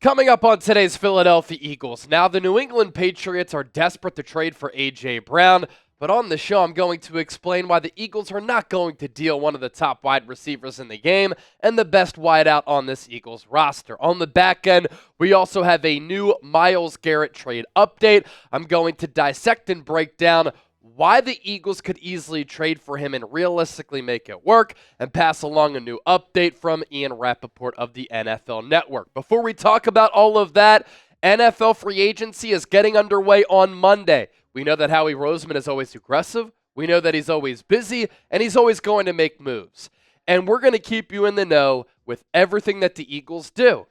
Coming up on today's Philadelphia Eagles. Now, the New England Patriots are desperate to trade for A.J. Brown, but on the show, I'm going to explain why the Eagles are not going to deal one of the top wide receivers in the game and the best wideout on this Eagles roster. On the back end, we also have a new Myles Garrett trade update. I'm going to dissect and break down why the Eagles could easily trade for him and realistically make it work, and pass along a new update from Ian Rappaport of the NFL Network. Before we talk about all of that, NFL free agency is getting underway on Monday. We know that Howie Roseman is always aggressive. We know that he's always busy, and he's always going to make moves. And we're going to keep you in the know with everything that the Eagles do.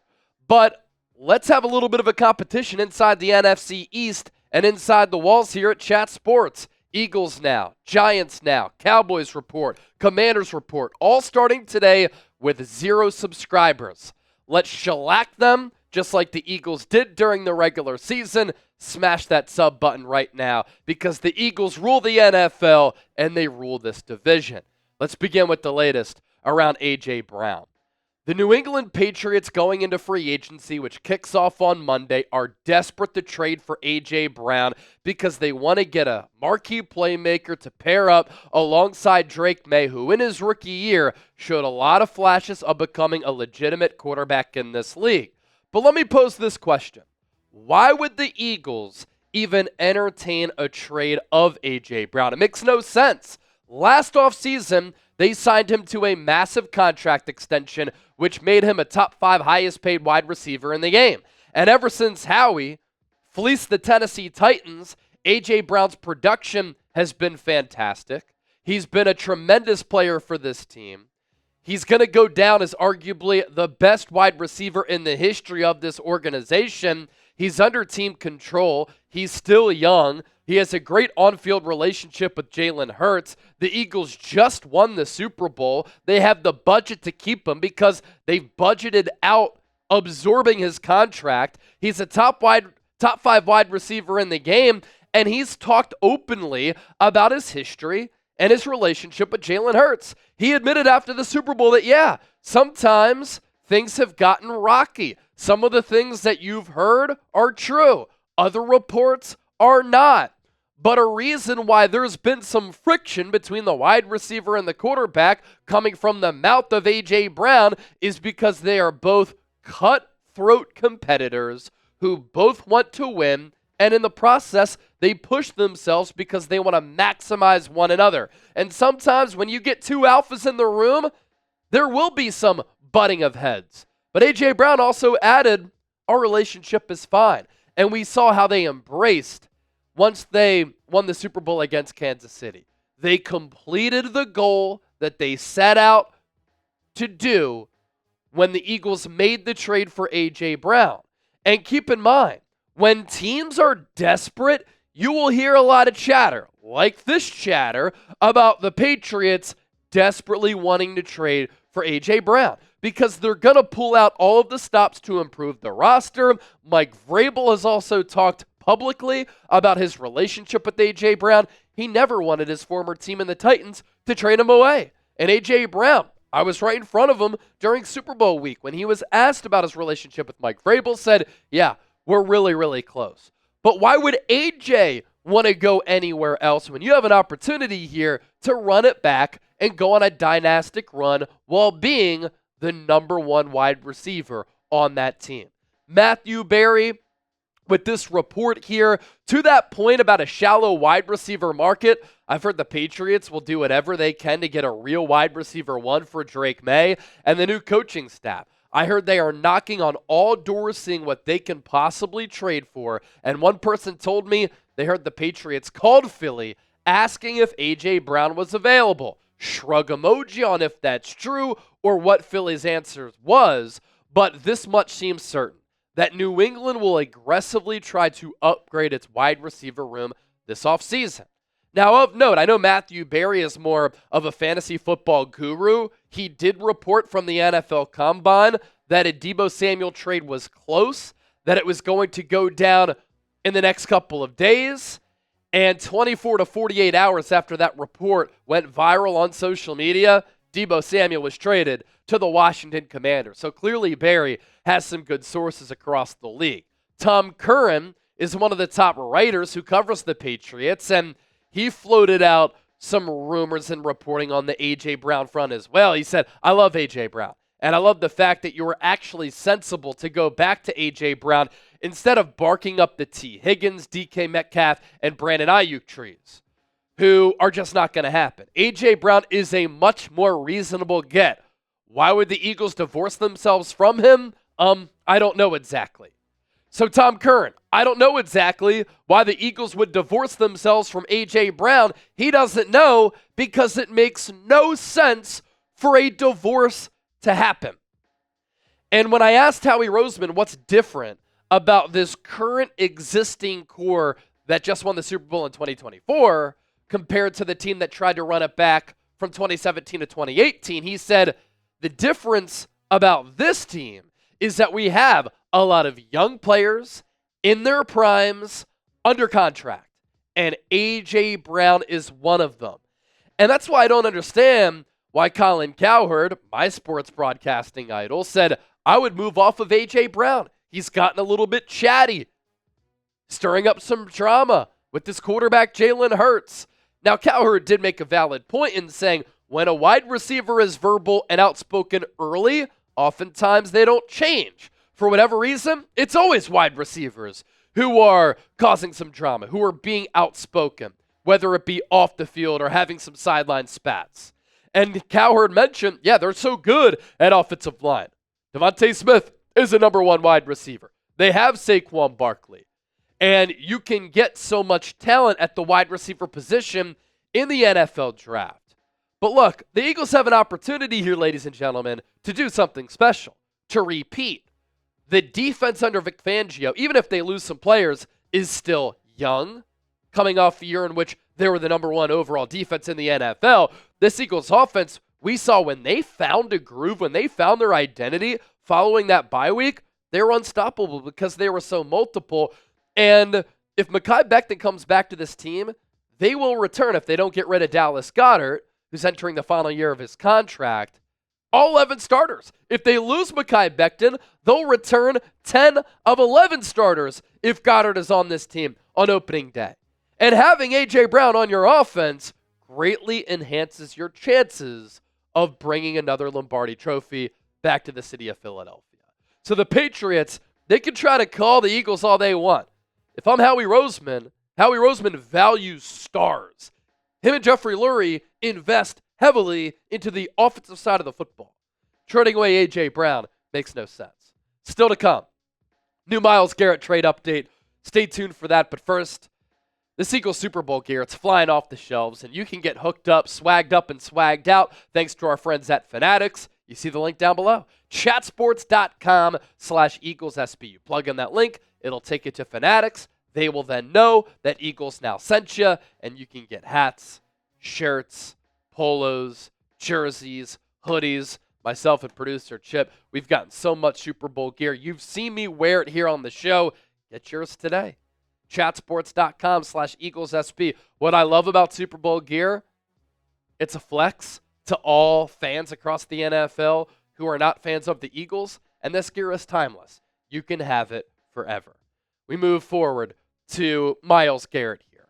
But let's have a little bit of a competition inside the NFC East and inside the walls here at Chat Sports. Eagles now, Giants now, Cowboys report, Commanders report, all starting today with 0 subscribers. Let's shellac them just like the Eagles did during the regular season. Smash that sub button right now because the Eagles rule the NFL and they rule this division. Let's begin with the latest around A.J. Brown. The New England Patriots going into free agency, which kicks off on Monday, are desperate to trade for A.J. Brown because they want to get a marquee playmaker to pair up alongside Drake May, who in his rookie year showed a lot of flashes of becoming a legitimate quarterback in this league. But let me pose this question. Why would the Eagles even entertain a trade of A.J. Brown? It makes no sense. Last offseason, they signed him to a massive contract extension, which made him a top 5 highest paid wide receiver in the game. And ever since Howie fleeced the Tennessee Titans, A.J. Brown's production has been fantastic. He's been a tremendous player for this team. He's going to go down as arguably the best wide receiver in the history of this organization. He's under team control. He's still young. He has a great on-field relationship with Jalen Hurts. The Eagles just won the Super Bowl. They have the budget to keep him because they've budgeted out absorbing his contract. He's a top 5 wide receiver in the game, and he's talked openly about his history and his relationship with Jalen Hurts. He admitted after the Super Bowl that, sometimes things have gotten rocky. Some of the things that you've heard are true. Other reports are not. But a reason why there's been some friction between the wide receiver and the quarterback coming from the mouth of A.J. Brown is because they are both cutthroat competitors who both want to win, and in the process, they push themselves because they want to maximize one another. And sometimes when you get 2 alphas in the room, there will be some butting of heads. But A.J. Brown also added, our relationship is fine. And we saw how they embraced once they won the Super Bowl against Kansas City. They completed the goal that they set out to do when the Eagles made the trade for A.J. Brown. And keep in mind, when teams are desperate, you will hear a lot of chatter, like this chatter, about the Patriots desperately wanting to trade for A.J. Brown because they're going to pull out all of the stops to improve the roster. Mike Vrabel has also talked publicly about his relationship with A.J. Brown. He never wanted his former team in the Titans to trade him away. And A.J. Brown, I was right in front of him during Super Bowl week when he was asked about his relationship with Mike Vrabel, said, we're really, really close. But why would A.J. want to go anywhere else when you have an opportunity here to run it back and go on a dynastic run while being the number 1 wide receiver on that team? Matthew Berry, with this report here, to that point about a shallow wide receiver market, I've heard the Patriots will do whatever they can to get a real wide receiver 1 for Drake May and the new coaching staff. I heard they are knocking on all doors seeing what they can possibly trade for, and one person told me they heard the Patriots called Philly asking if A.J. Brown was available. Shrug emoji on if that's true or what Philly's answer was, but this much seems certain, that New England will aggressively try to upgrade its wide receiver room this offseason. Now, of note, I know Matthew Berry is more of a fantasy football guru. He did report from the NFL Combine that a Deebo Samuel trade was close, that it was going to go down in the next couple of days, and 24 to 48 hours after that report went viral on social media, Deebo Samuel was traded to the Washington Commanders. So clearly Barry has some good sources across the league. Tom Curran is one of the top writers who covers the Patriots, and he floated out some rumors and reporting on the A.J. Brown front as well. He said, I love A.J. Brown, and I love the fact that you were actually sensible to go back to A.J. Brown instead of barking up the Tee Higgins, DK Metcalf, and Brandon Aiyuk trees, who are just not going to happen. A.J. Brown is a much more reasonable get. Why would the Eagles divorce themselves from him? I don't know exactly. So Tom Curran, I don't know exactly why the Eagles would divorce themselves from A.J. Brown. He doesn't know because it makes no sense for a divorce to happen. And when I asked Howie Roseman what's different about this current existing core that just won the Super Bowl in 2024 compared to the team that tried to run it back from 2017 to 2018, he said, the difference about this team is that we have a lot of young players in their primes under contract, and A.J. Brown is one of them. And that's why I don't understand why Colin Cowherd, my sports broadcasting idol, said I would move off of A.J. Brown. He's gotten a little bit chatty, stirring up some drama with this quarterback Jalen Hurts. Now, Cowherd did make a valid point in saying when a wide receiver is verbal and outspoken early, oftentimes they don't change. For whatever reason, it's always wide receivers who are causing some drama, who are being outspoken, whether it be off the field or having some sideline spats. And Cowherd mentioned, yeah, they're so good at offensive line. Devontae Smith is a number one wide receiver. They have Saquon Barkley. And you can get so much talent at the wide receiver position in the NFL draft. But look, the Eagles have an opportunity here, ladies and gentlemen, to do something special, to repeat. The defense under Vic Fangio, even if they lose some players, is still young, coming off the year in which they were the number one overall defense in the NFL. This Eagles offense, we saw when they found a groove, when they found their identity following that bye week, they were unstoppable because they were so multiple. And if Mekhi Becton comes back to this team, they will return if they don't get rid of Dallas Goedert, who's entering the final year of his contract. All 11 starters. If they lose Mekhi Becton, they'll return 10 of 11 starters if Goddard is on this team on opening day. And having A.J. Brown on your offense greatly enhances your chances of bringing another Lombardi trophy back to the city of Philadelphia. So the Patriots, they can try to call the Eagles all they want. If I'm Howie Roseman values stars. Him and Jeffrey Lurie invest heavily into the offensive side of the football. Trading away A.J. Brown makes no sense. Still to come, new Myles Garrett trade update. Stay tuned for that. But first, this Eagles Super Bowl gear, it's flying off the shelves, and you can get hooked up, and swagged out thanks to our friends at Fanatics. You see the link down below. Chatsports.com/EaglesSB. You plug in that link, it'll take you to Fanatics. They will then know that Eagles now sent you, and you can get hats, shirts, polos, jerseys, hoodies. Myself and producer Chip, we've gotten so much Super Bowl gear. You've seen me wear it here on the show. Get yours today. Chatsports.com/EaglesSB. What I love about Super Bowl gear, it's a flex to all fans across the NFL who are not fans of the Eagles, and this gear is timeless. You can have it forever. We move forward to Myles Garrett here.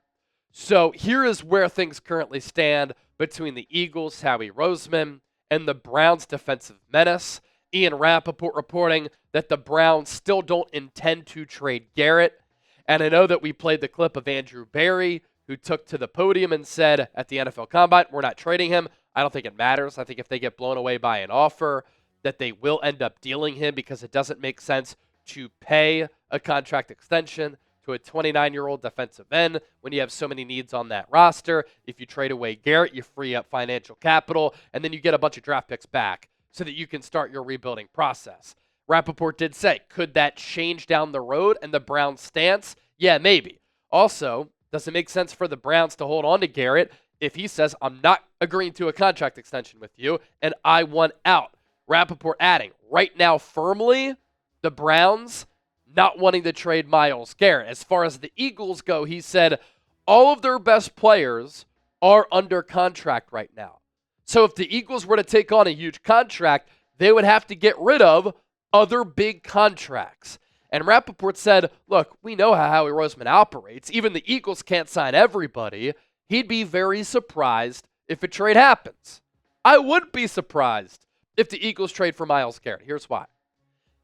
So here is where things currently stand between the Eagles, Howie Roseman, and the Browns' defensive menace. Ian Rappaport reporting that the Browns still don't intend to trade Garrett. And I know that we played the clip of Andrew Berry, who took to the podium and said at the NFL Combine, we're not trading him. I don't think it matters. I think if they get blown away by an offer, that they will end up dealing him because it doesn't make sense to pay a contract extension to a 29-year-old defensive end when you have so many needs on that roster. If you trade away Garrett, you free up financial capital, and then you get a bunch of draft picks back so that you can start your rebuilding process. Rappaport did say, could that change down the road and the Browns' stance? Yeah, maybe. Also, does it make sense for the Browns to hold on to Garrett if he says, I'm not agreeing to a contract extension with you and I want out? Rappaport adding, right now firmly, the Browns not wanting to trade Myles Garrett. As far as the Eagles go, he said all of their best players are under contract right now. So if the Eagles were to take on a huge contract, they would have to get rid of other big contracts. And Rappaport said, look, we know how Howie Roseman operates. Even the Eagles can't sign everybody. He'd be very surprised if a trade happens. I wouldn't be surprised if the Eagles trade for Myles Garrett. Here's why.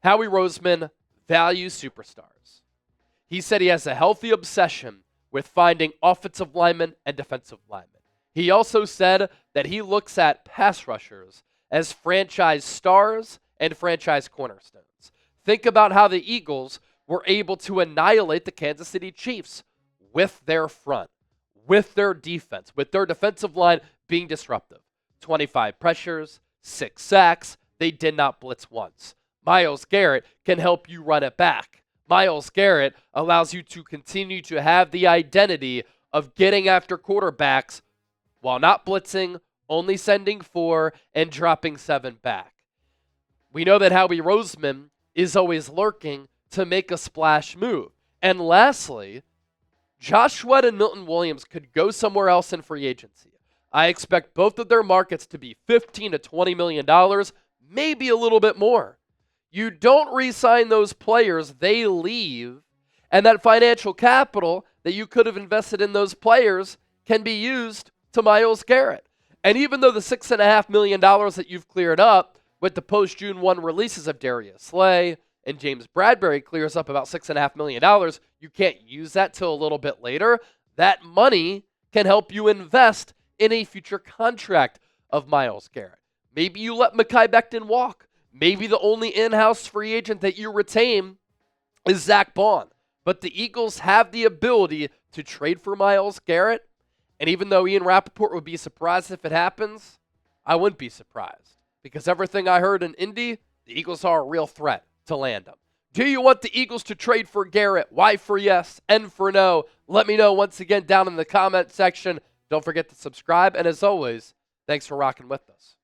Howie Roseman values superstars. He said he has a healthy obsession with finding offensive linemen and defensive linemen. He also said that he looks at pass rushers as franchise stars and franchise cornerstones. Think about how the Eagles were able to annihilate the Kansas City Chiefs with their front, with their defense, with their defensive line being disruptive. 25 pressures, 6 sacks. They did not blitz once. Myles Garrett can help you run it back. Myles Garrett allows you to continue to have the identity of getting after quarterbacks while not blitzing, only sending 4, and dropping 7 back. We know that Howie Roseman is always lurking to make a splash move. And lastly, Josh Sweat and Milton Williams could go somewhere else in free agency. I expect both of their markets to be $15 to $20 million, maybe a little bit more. You don't re-sign those players, they leave, and that financial capital that you could have invested in those players can be used to Myles Garrett. And even though the $6.5 million that you've cleared up with the post-June 1 releases of Darius Slay and James Bradbury clears up about $6.5 million, you can't use that till a little bit later. That money can help you invest in a future contract of Myles Garrett. Maybe you let Mekhi Becton walk. Maybe the only in-house free agent that you retain is Zach Bond. But the Eagles have the ability to trade for Myles Garrett. And even though Ian Rappaport would be surprised if it happens, I wouldn't be surprised. Because everything I heard in Indy, the Eagles are a real threat to land him. Do you want the Eagles to trade for Garrett? Y for yes, N for no. Let me know once again down in the comment section. Don't forget to subscribe. And as always, thanks for rocking with us.